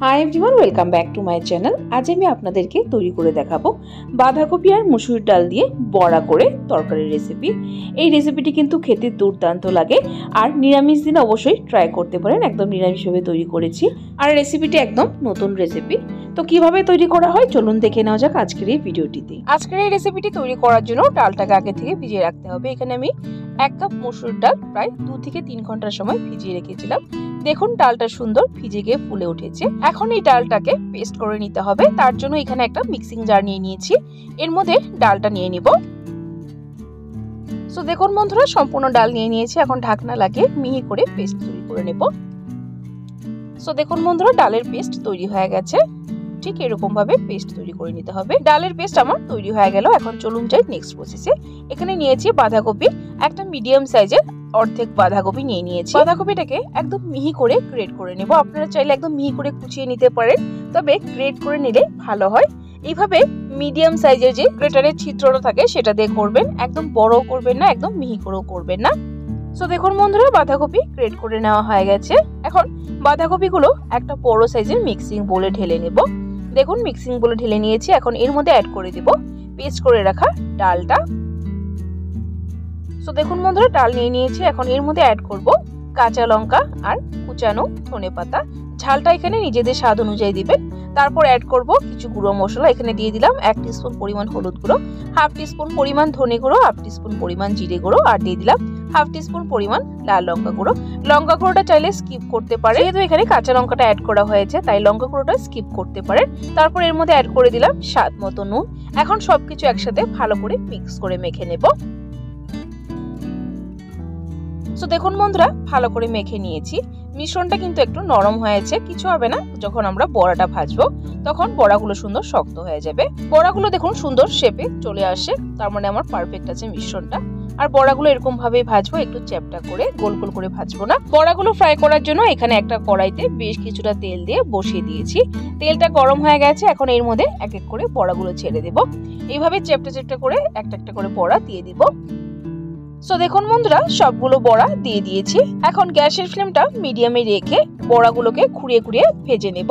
Hi everyone, welcome back to my channel. আজ আমি আপনাদেরকে তৈরি করে দেখাবো বাঁধাকপি আর মুসুর ডাল দিয়ে বড়া করে তরকারির রেসিপি। এই রেসিপিটি কিন্তু খেতে দুর্দান্ত লাগে আর নিরামিষ দিন অবশ্যই ট্রাই করতে পারেন। একদম নিরামিষভাবে তৈরি করেছি আর রেসিপিটি একদম নতুন রেসিপি। তো কিভাবে তৈরি করা হয় চলুন দেখে নেওয়া যাক আজকের এই ভিডিওটিতে। আজকের এই রেসিপিটি তৈরি করার জন্য ডালটাকে আগে থেকে ভিজিয়ে রাখতে হবে। এখানে আমি 1 কাপ মসুর ডাল প্রায় 2 থেকে 3 ঘন্টার সময় ভিজিয়ে রেখেছিলাম। দেখুন ডালটা সুন্দর ভিজে গিয়ে ফুলে উঠেছে। এখন এই ডালটাকে পেস্ট করে নিতে হবে। তার জন্য এখানে একটা মিক্সিং জার নিয়ে নিয়েছি, এর মধ্যে ডালটা নিয়ে নিব। সো দেখুন বন্ধুরা, সম্পূর্ণ ডাল নিয়ে নিয়েছি। এখন ঢাকনা লাগিয়ে মিহি করে পেস্ট তৈরি করে নেব। সো দেখুন বন্ধুরা, ডালের পেস্ট তৈরি হয়ে গেছে। ঠিক এরকম ভাবে পেস্ট তৈরি করে নিতে হবে। ডালের পেস্ট আমার তৈরি হয়ে গেল। এখন চলুন যাই নেক্সট প্রসেসে। এখানে নিয়েছি বাঁধাকপি, একটা মিডিয়াম সাইজের অর্ধেক বাঁধাকপি নিয়ে নিয়েছি। বাঁধাকপিটাকে একদম মিহি করে গ্রেট করে নেব। আপনারা চাইলে একদম মিহি করে কুচিয়ে নিতে পারেন, তবে গ্রেট করে নিলে ভালো হয়। এইভাবে মিডিয়াম সাইজের যে গ্রেটারের ছিদ্রটা থাকে সেটা দিয়ে করবেন, একদম বড় করবেন না, একদম মিহি করেও করবেন না। সো দেখুন বন্ধুরা, বাঁধাকপি গ্রেট করে নেওয়া হয়ে গেছে। এখন বাঁধাকপিগুলো একটা বড় সাইজের মিক্সিং বোলে ঢেলে নেব। দেখুন মিক্সিং বোলে ঢেলে নিয়েছি। এখন এর মধ্যে অ্যাড করে দেব পেস্ট করে রাখা ডালটা। সো দেখুন বন্ধুরা, ডাল নিয়ে নিয়েছি। এখন এর মধ্যে অ্যাড করব কাঁচা লঙ্কা আর কুচানো ধনেপাতা। ঝালটা এখানে নিজেদের স্বাদ অনুযায়ী দিবেন। তারপর অ্যাড করব কিছু গুঁড়ো মশলা। এখানে দিয়ে দিলাম 1 টিস্পুন পরিমাণ হলুদ গুঁড়ো, 1/2 টিস্পুন পরিমাণ ধনে গুঁড়ো, 1/2 টিস্পুন পরিমাণ জিরে গুঁড়ো, আর দিয়ে দিলাম 1/2 টিস্পুন পরিমাণ লাল লঙ্কা গুঁড়ো। লঙ্কা গুঁড়োটা চাইলে স্কিপ করতে পারেন, যেহেতু এখানে কাঁচা লঙ্কাটা অ্যাড করা হয়েছে তাই লঙ্কা গুঁড়োটা স্কিপ করতে পারেন। তারপর এর মধ্যে অ্যাড করে দিলাম স্বাদ মতো নুন। এখন সবকিছু একসাথে ভালো করে মিক্স করে মেখে নেব। সো দেখুন বন্ধুরা, ভালো করে মেখে নিয়েছি। মিশ্রণটা কিন্তু একটু নরম হয়েছে, কিছু হবে না। যখন আমরা বড়াটা ভাজবো তখন বড়াগুলো সুন্দর শক্ত হয়ে যাবে। বড়াগুলো দেখুন সুন্দর শেপে চলে আসে, তার মানে আমার পারফেক্ট আছে মিশ্রণটা। আর বড়াগুলো এরকম ভাবেই ভাজবো, একটু চ্যাপটা করে গোল গোল করে ভাজবো না। বড়াগুলো ফ্রাই করার জন্য এখানে একটা কড়াইতে বেশ কিছুটা তেল দিয়ে বসিয়ে দিয়েছি। তেলটা গরম হয়ে গেছে। এখন এর মধ্যে এক এক করে বড়াগুলো ছেড়ে দেব। এইভাবে চ্যাপটা চ্যাপটা করে একটা একটা করে বড়া দিয়ে দিব। সো দেখুন বন্ধুরা, সবগুলো বড়া দিয়ে দিয়েছি। এখন গ্যাসের ফ্লেমটা মিডিয়ামে রেখে বড়াগুলোকে খুঁড়িয়ে খুঁড়িয়ে ভেজে নেব।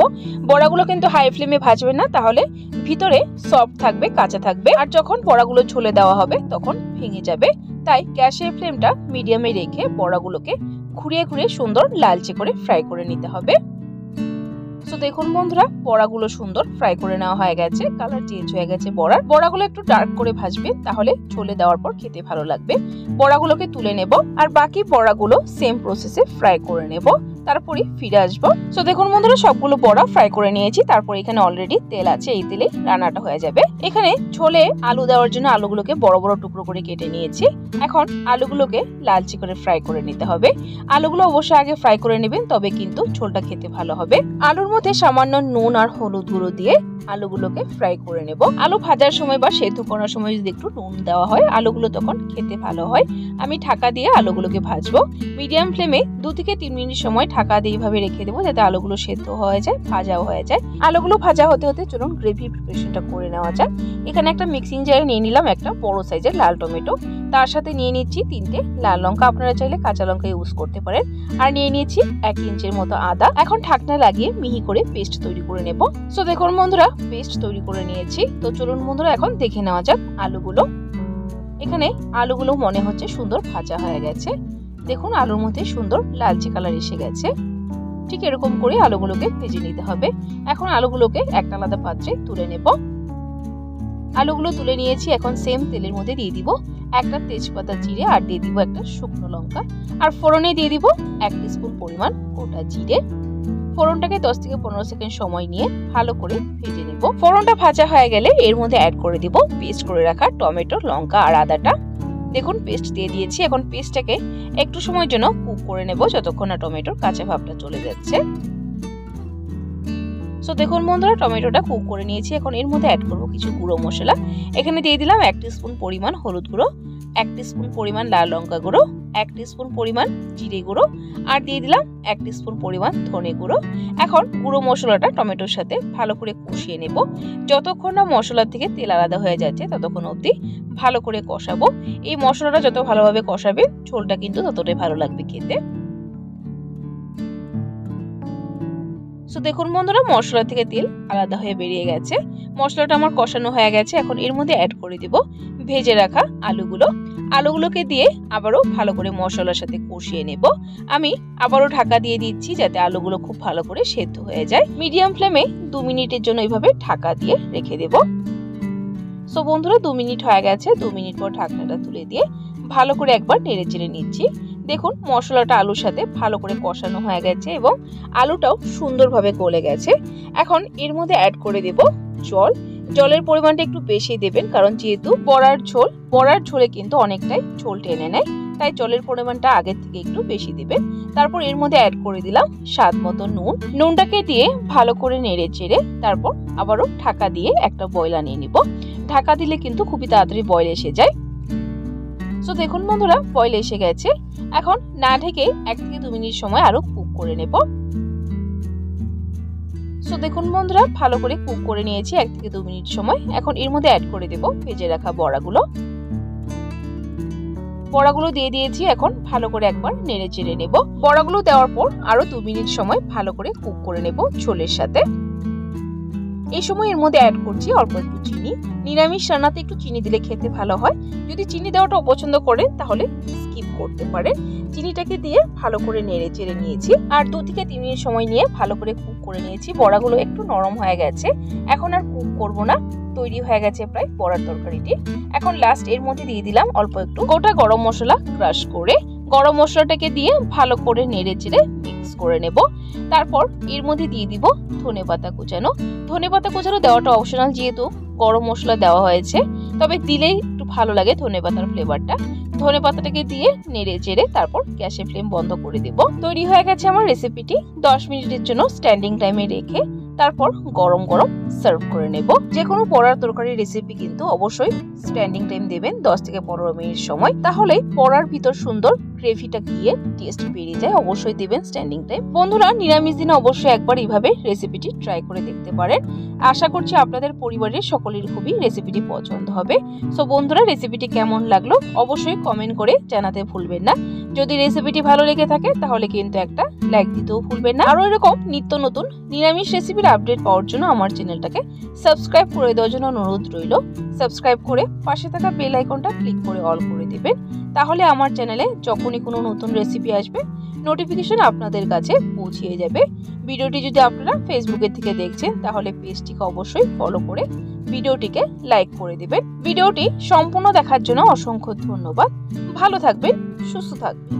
বড়াগুলো কিন্তু হাই ফ্লেমে ভাজবেন না, তাহলে ভিতরে সফট থাকবে, কাঁচা থাকবে, আর যখন বড়াগুলো ঝোলে দেওয়া হবে তখন ভেঙে যাবে। তাই গ্যাসের ফ্লেমটা মিডিয়ামে রেখে বড়াগুলোকে খুঁড়িয়ে খুঁড়িয়ে সুন্দর লালচে করে ফ্রাই করে নিতে হবে। সো দেখুন বন্ধুরা, বড়াগুলো সুন্দর ফ্রাই করে নেওয়া হয়ে গেছে, কালার চেঞ্জ হয়ে গেছে বড়াগুলো একটু ডার্ক করে ভাজবেন, তাহলে ঝোলে দেওয়ার পর খেতে ভালো লাগবে। বড়াগুলোকে তুলে নেব আর বাকি বড়াগুলো সেম প্রসেসে ফ্রাই করে নেব, তারপরে ফিরে আসবো। সো দেখুন বন্ধুরা, সবগুলো বড়া ফ্রাই করে নিয়েছি। তারপর এখানে অলরেডি তেল আছে, এই তেলে রান্নাটা হয়ে যাবে। এখানে ঝোলে আলু দেওয়ার জন্য আলুগুলোকে বড় বড় টুকরো করে কেটে নিয়েছি। এখন আলুগুলোকে লালচে করে ফ্রাই করে নিতে হবে। আলুগুলো অবশ্যই আগে ফ্রাই করে নেবেন, তবে কিন্তু ঝোলটা খেতে ভালো হবে। আলুর মধ্যে সামান্য নুন আর হলুদ গুঁড়ো দিয়ে আলুগুলোকে ফ্রাই করে নেব। আলু ভাজার সময় বা সেদ্ধ করার সময় যদি একটু নুন দেওয়া হয় আলুগুলো তখন খেতে ভালো হয়। আমি ঢাকা দিয়ে আলুগুলোকে ভাজবো। মিডিয়াম ফ্লেমে 2 থেকে 3 মিনিট সময় ঢাকা দিয়ে এইভাবে রেখে দেবো, যাতে আলুগুলো সেদ্ধ হয়ে যায়, ভাজাও হয়ে যায়। আলুগুলো ভাজা হতে হতে চলুন গ্রেভি প্রিপারেশনটা করে নেওয়া যাক। এখানে একটা মিক্সিং জারে নিয়ে নিলাম একটা বড় সাইজের লাল টমেটো, তার সাথে নিয়ে নিচ্ছি 3টে লাল লঙ্কা, আপনারা চাইলে কাঁচা লঙ্কা ইউজ করতে পারেন, আর নিয়ে নিয়েছি 1 ইঞ্চির মতো আদা। এখন ঢাকনা লাগিয়ে মিহি করে পেস্ট তৈরি করে নেব। সো দেখুন বন্ধুরা, পেস্ট তৈরি করে নিয়েছি। তো চলুন বন্ধুরা, এখন দেখে নেওয়া যাক আলুগুলো। এখানে আলুগুলো মনে হচ্ছে সুন্দর ভাজা হয়ে গেছে। দেখুন আলুর মধ্যে সুন্দর লালচে কালার এসে গেছে। ঠিক এরকম করে আলুগুলোকে ভেজে নিতে হবে। এখন আলুগুলোকে একটা আলাদা পাত্রে তুলে নেব। আলুগুলো তুলে নিয়েছি। এখন সেম তেলের মধ্যে দিয়ে দিব একটা তেজপাতা চিড়ে, আর দিয়ে দিব একটা শুকনো লঙ্কা, আর ফোড়নে দিয়ে দিব 1 টিস্পুন পরিমাণ গোটা জিরে। ফোড়নটাকে 10 থেকে 15 সেকেন্ড সময় নিয়ে ভালো করে ভেজে নেব। ফোড়নটা ভাজা হয়ে গেলে এর মধ্যে অ্যাড করে দিব পেস্ট করে রাখা টমেটো, লঙ্কা আর আদাটা। দেখুন পেস্ট দিয়ে দিয়েছি। এখন পেস্টটাকে একটু সময়ের জন্য কুক করে নেব, যতক্ষণ না টমেটোর কাঁচা ভাবটা চলে যাচ্ছে। সো দেখুন বন্ধুরা, টমেটোটা কুক করে নিয়েছি। এখন এর মধ্যে অ্যাড করব কিছু গুঁড়ো মশলা। এখানে দিয়ে দিলাম 1 টিস্পুন পরিমাণ হলুদ গুঁড়ো, 1 টিস্পুন পরিমাণ লাল লঙ্কা গুঁড়ো, 1 টিস্পুন পরিমাণ জিরে গুঁড়ো, আর দিয়ে দিলাম 1 টিস্পুন পরিমাণ ধনে গুঁড়ো। এখন গুঁড়ো মশলাটা টমেটোর সাথে ভালো করে কষিয়ে নেব। যতক্ষণ না মশলা থেকে তেল আলাদা হয়ে যাচ্ছে ততক্ষণ অবধি ভালো করে কষাবো। এই মশলাটা যত ভালোভাবে কষাবে ঝোলটা কিন্তু ততটাই ভালো লাগবে খেতে। সো দেখুন বন্ধুরা মশলা থেকে তেল আলাদা হয়ে বেরিয়ে গেছে। মশলাটা আমার কষানো হয়ে গেছে। এখন এর মধ্যে অ্যাড করে দিব ভেজে রাখা আলুগুলোকে দিয়ে আবারও ভালো করে মশলার সাথে কষিয়ে নেব। আমি আবারও ঢাকা দিয়ে দিচ্ছি যাতে আলুগুলো খুব ভালো করে সেদ্ধ হয়ে যায়। মিডিয়াম ফ্লেমে 2 মিনিটের জন্য এইভাবে ঢাকা দিয়ে রেখে দেব। সো বন্ধুরা 2 মিনিট হয়ে গেছে। 2 মিনিট পর ঢাকনাটা তুলে দিয়ে ভালো করে একবার নেড়ে চেড়ে নিচ্ছি। দেখুন মশলাটা আলুর সাথে ভালো করে কষানো হয়ে গেছে এবং আলুটাও সুন্দরভাবে গলে গেছে। এখন এর মধ্যে অ্যাড করে দেব জলের পরিমাণটা একটু বেশি দেবেন, কারণ যেহেতু বড়ার ঝোলে কিন্তু অনেকটাই ঝোল টেনে নেয়, তাই জলের পরিমাণটা আগের থেকে একটু বেশি দিবেন। তারপর এর মধ্যে অ্যাড করে দিলাম স্বাদ মতো নুনটাকে দিয়ে ভালো করে নেড়ে চেড়ে তারপর আবারও ঢাকা দিয়ে একটা বয়ল আনিয়ে নিব। ঢাকা দিলে কিন্তু খুবই তাড়াতাড়ি বয়ল এসে যায়। সো দেখুন বন্ধুরা বয়ল এসে গেছে। এখন না ঢেকে 1 থেকে 2 মিনিট সময় আরো কুক করে নেব। সো দেখুন বন্ধুরা ভালো করে কুক করে নিয়েছি 1 থেকে 2 মিনিট সময়। এখন এর মধ্যে অ্যাড করে দেব ভেজে রাখা বড়াগুলো দিয়ে দিয়েছি। এখন ভালো করে একবার নেড়ে চেড়ে নেব। বড়াগুলো দেওয়ার পর আরো 2 মিনিট সময় ভালো করে কুক করে নেব ঝোলের সাথে। এই সময় এর মধ্যে অ্যাড করছি অল্প একটু চিনি। নিরামিষ রান্নাতে একটু চিনি দিলে খেতে ভালো হয়। যদি চিনি দেওয়াটা অপছন্দ করেন তাহলে স্কিপ করতে পারেন। চিনিটাকে দিয়ে ভালো করে নেড়ে চেড়ে নিয়েছি আর 2 থেকে 3 মিনিট সময় নিয়ে ভালো করে কুক করে নিয়েছি। বড়াগুলো একটু নরম হয়ে গেছে। এখন আর কুক করব না, তৈরি হয়ে গেছে প্রায় বড়ার তরকারিটি। এখন লাস্ট এর মধ্যে দিয়ে দিলাম অল্প একটু গোটা গরম মশলা ক্রাশ করে। গরম মশলাটাকে দিয়ে ভালো করে নেড়ে চেড়ে মিক্স করে নেব। তারপর এর মধ্যে দিয়ে দিব ধনেপাতা কুচানো দেওয়াটা অপশনাল, যেহেতু গরম মশলা দেওয়া হয়েছে, তবে দিলেই একটু ভালো লাগে ধনেপাতার ফ্লেভারটা। ধনেপাতাটাকে দিয়ে নেড়ে চেড়ে তারপর গ্যাসের ফ্লেম বন্ধ করে দেব। তৈরি হয়ে গেছে আমার রেসিপিটি। 10 মিনিটের জন্য স্ট্যান্ডিং টাইমে রেখে তারপর গরম গরম সার্ভ করে নেব। যে কোনো বড়ার তরকারির রেসিপি কিন্তু অবশ্যই স্ট্যান্ডিং টাইম দেবেন 10 থেকে 15 মিনিট সময়, তাহলে বড়ার ভিতর সুন্দর গ্রেভিটা গিয়ে টেস্ট বেরিয়ে যায়। অবশ্যই দেবেন স্ট্যান্ডিং টাইম। বন্ধুরা নিরামিষ দিনে অবশ্যই একবার এইভাবে রেসিপিটি ট্রাই করে দেখতে পারেন। আশা করছি আপনাদের পরিবারের সকলের খুবই রেসিপিটি পছন্দ হবে। সো বন্ধুরা রেসিপিটি কেমন লাগলো অবশ্যই কমেন্ট করে জানাতে ভুলবেন না। যদি রেসিপিটি ভালো লেগে থাকে তাহলে কিন্তু একটা লাইক দিতেও ভুলবেন না। আরো এরকম নিত্য নতুন নিরামিষ রেসিপির আপডেট পাওয়ার জন্য আমার চ্যানেলটাকে সাবস্ক্রাইব করে দেওয়ার জন্য অনুরোধ রইল। সাবস্ক্রাইব করে পাশে থাকা বেল আইকনটা ক্লিক করে অল করে দিবেন, তাহলে আমার চ্যানেলে যখনই কোনো নতুন রেসিপি আসবে নোটিফিকেশন আপনাদের কাছে পৌঁছিয়ে যাবে। ভিডিওটি যদি আপনারা ফেসবুকের থেকে দেখছেন তাহলে পেজটিকে অবশ্যই ফলো করে ভিডিওটিকে লাইক করে দিবেন। ভিডিওটি সম্পূর্ণ দেখার জন্য অসংখ্য ধন্যবাদ। ভালো থাকবেন, সুস্থ থাকবেন।